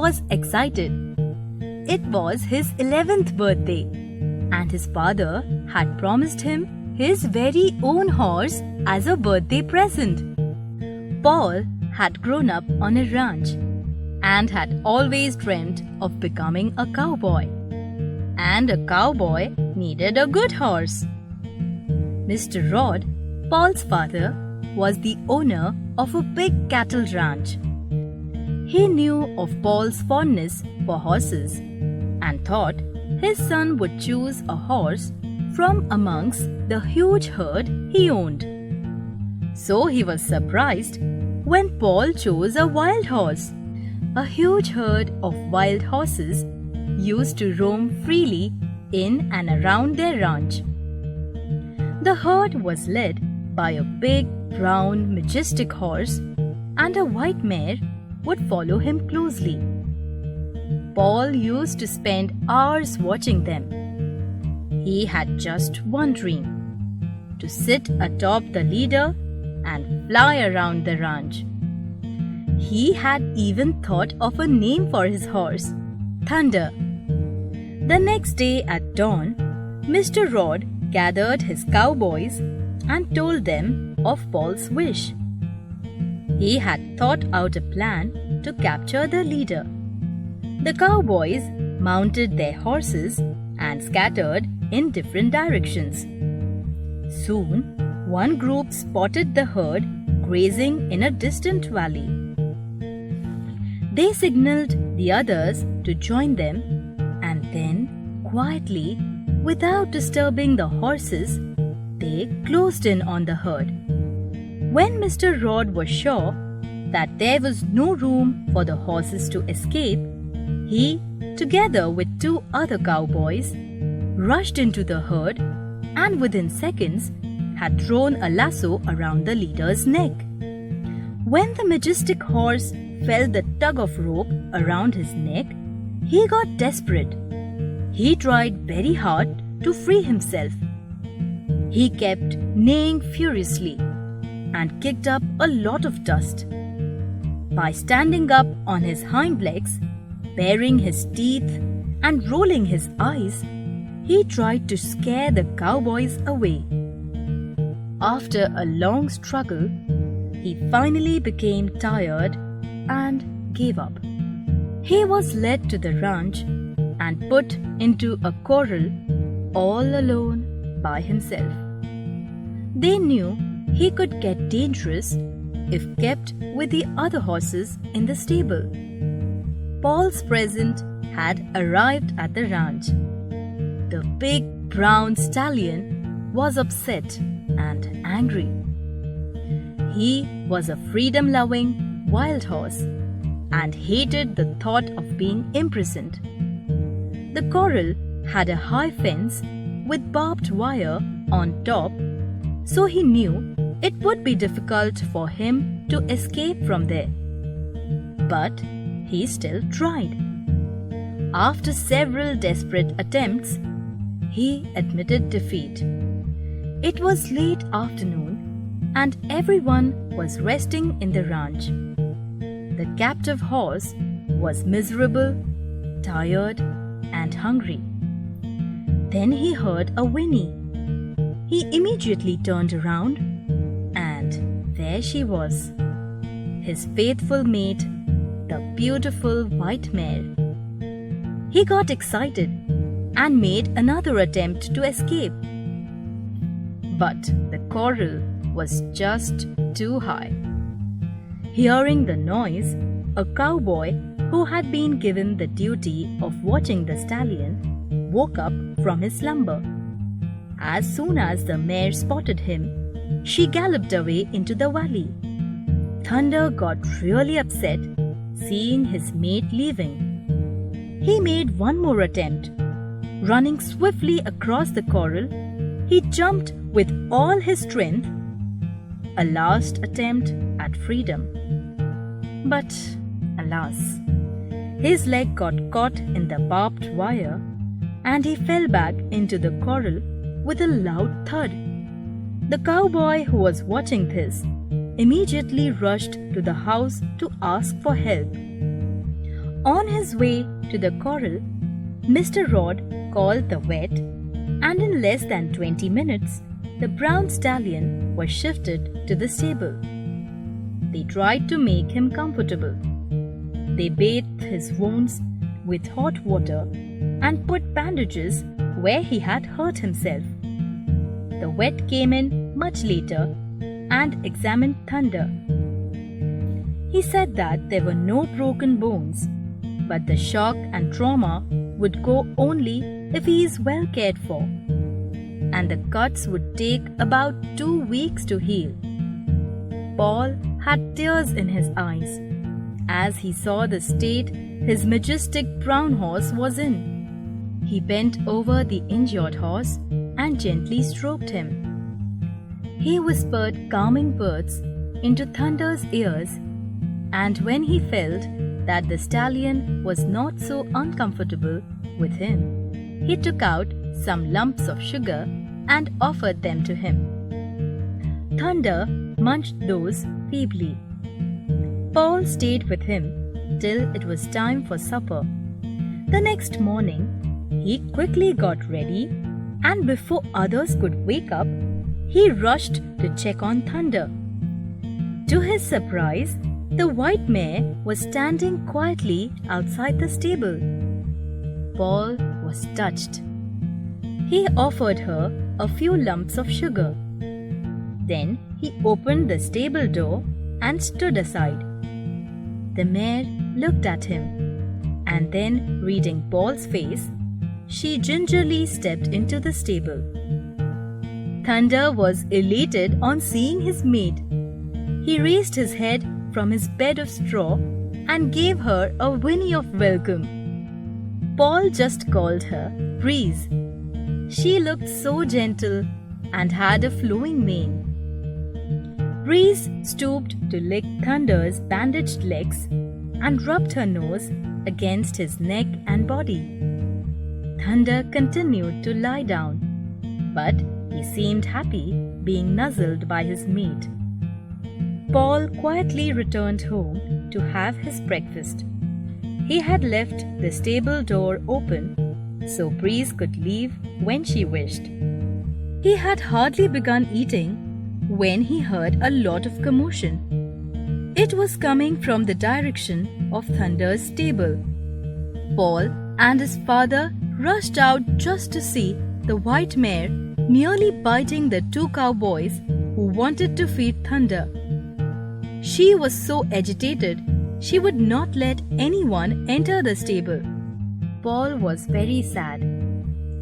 was excited. It was his 11th birthday, and his father had promised him his very own horse as a birthday present. Paul had grown up on a ranch and had always dreamt of becoming a cowboy. And a cowboy needed a good horse. Mr. Rod, Paul's father, was the owner of a big cattle ranch. He knew of Paul's fondness for horses and thought his son would choose a horse from amongst the huge herd he owned. So he was surprised when Paul chose a wild horse. A huge herd of wild horses used to roam freely in and around their ranch. The herd was led by a big, brown, majestic horse, and a white mare would follow him closely. Paul used to spend hours watching them. He had just one dream: to sit atop the leader and fly around the ranch. He had even thought of a name for his horse, Thunder. The next day at dawn, Mr. Rod gathered his cowboys and told them of Paul's wish. He had thought out a plan to capture the leader. The cowboys mounted their horses and scattered in different directions. Soon, one group spotted the herd grazing in a distant valley. They signaled the others to join them, and then, quietly, without disturbing the horses, they closed in on the herd. When Mr. Rod was sure that there was no room for the horses to escape, he, together with 2 other cowboys, rushed into the herd and within seconds had thrown a lasso around the leader's neck. When the majestic horse felt the tug of rope around his neck, he got desperate. He tried very hard to free himself. He kept neighing furiously and kicked up a lot of dust. By standing up on his hind legs, baring his teeth and rolling his eyes, he tried to scare the cowboys away. After a long struggle, he finally became tired and gave up. He was led to the ranch and put into a corral all alone by himself. They knew he could get dangerous if kept with the other horses in the stable. Paul's present had arrived at the ranch. The big brown stallion was upset and angry. He was a freedom-loving wild horse and hated the thought of being imprisoned. The corral had a high fence with barbed wire on top, so he knew it would be difficult for him to escape from there. But he still tried. After several desperate attempts, he admitted defeat. It was late afternoon and everyone was resting in the ranch. The captive horse was miserable, tired, and hungry. Then he heard a whinny. He immediately turned around, and there she was, his faithful mate, the beautiful white mare. He got excited and made another attempt to escape. But the corral was just too high. Hearing the noise, a cowboy who had been given the duty of watching the stallion woke up from his slumber. As soon as the mare spotted him, she galloped away into the valley. Thunder got really upset seeing his mate leaving. He made one more attempt. Running swiftly across the corral, he jumped with all his strength, a last attempt at freedom. But alas, his leg got caught in the barbed wire and he fell back into the corral with a loud thud. The cowboy who was watching this immediately rushed to the house to ask for help. On his way to the corral, Mr. Rod called the vet, and in less than 20 minutes, the brown stallion was shifted to the stable. They tried to make him comfortable. They bathed his wounds with hot water and put bandages where he had hurt himself. The vet came in much later and examined Thunder. He said that there were no broken bones, but the shock and trauma would go only if he is well cared for, and the cuts would take about 2 weeks to heal. Paul had tears in his eyes as he saw the state his majestic brown horse was in. He bent over the injured horse and gently stroked him. He whispered calming words into Thunder's ears, and when he felt that the stallion was not so uncomfortable with him, he took out some lumps of sugar and offered them to him. Thunder munched those feebly. Paul stayed with him till it was time for supper. The next morning, he quickly got ready, and before others could wake up, he rushed to check on Thunder. To his surprise, the white mare was standing quietly outside the stable. Paul was touched. He offered her a few lumps of sugar. Then he opened the stable door and stood aside. The mare looked at him, and then, reading Paul's face, she gingerly stepped into the stable. Thunder was elated on seeing his mate. He raised his head from his bed of straw and gave her a whinny of welcome. Paul just called her Breeze. She looked so gentle and had a flowing mane. Breeze stooped to lick Thunder's bandaged legs and rubbed her nose against his neck and body. Thunder continued to lie down, but he seemed happy being nuzzled by his mate. Paul quietly returned home to have his breakfast. He had left the stable door open so Breeze could leave when she wished. He had hardly begun eating when he heard a lot of commotion. It was coming from the direction of Thunder's stable. Paul and his father rushed out just to see the white mare nearly biting the 2 cowboys who wanted to feed Thunder. She was so agitated she would not let anyone enter the stable. Paul was very sad.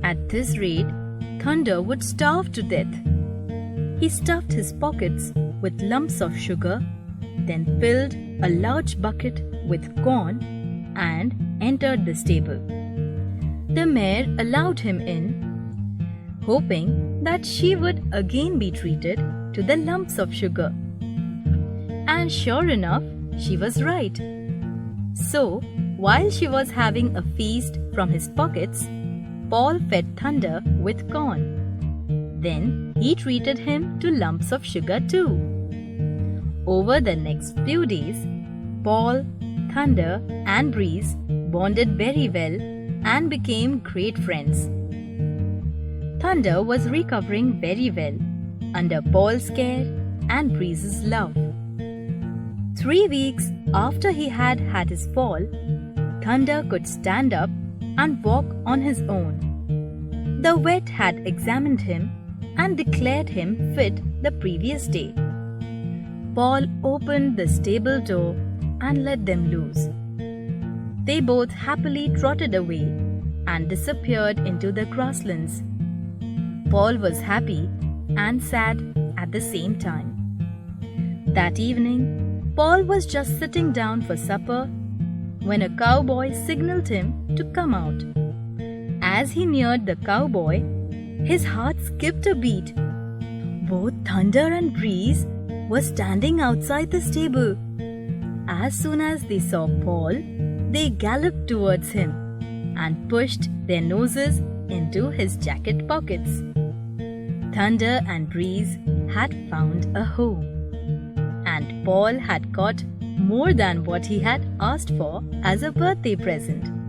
At this rate, Thunder would starve to death. He stuffed his pockets with lumps of sugar, then filled a large bucket with corn and entered the stable. The mare allowed him in, hoping that she would again be treated to the lumps of sugar. And sure enough, she was right. So, while she was having a feast from his pockets, Paul fed Thunder with corn. Then he treated him to lumps of sugar too. Over the next few days, Paul, Thunder, and Breeze bonded very well and became great friends. Thunder was recovering very well under Paul's care and Breeze's love. 3 weeks after he had had his fall, Thunder could stand up and walk on his own. The vet had examined him and declared him fit the previous day. Paul opened the stable door and let them loose. They both happily trotted away and disappeared into the grasslands. Paul was happy and sad at the same time. That evening, Paul was just sitting down for supper when a cowboy signaled him to come out. As he neared the cowboy, his heart skipped a beat. Both Thunder and Breeze were standing outside the stable. As soon as they saw Paul, they galloped towards him and pushed their noses into his jacket pockets. Thunder and Breeze had found a home, and Paul had caught more than what he had asked for as a birthday present.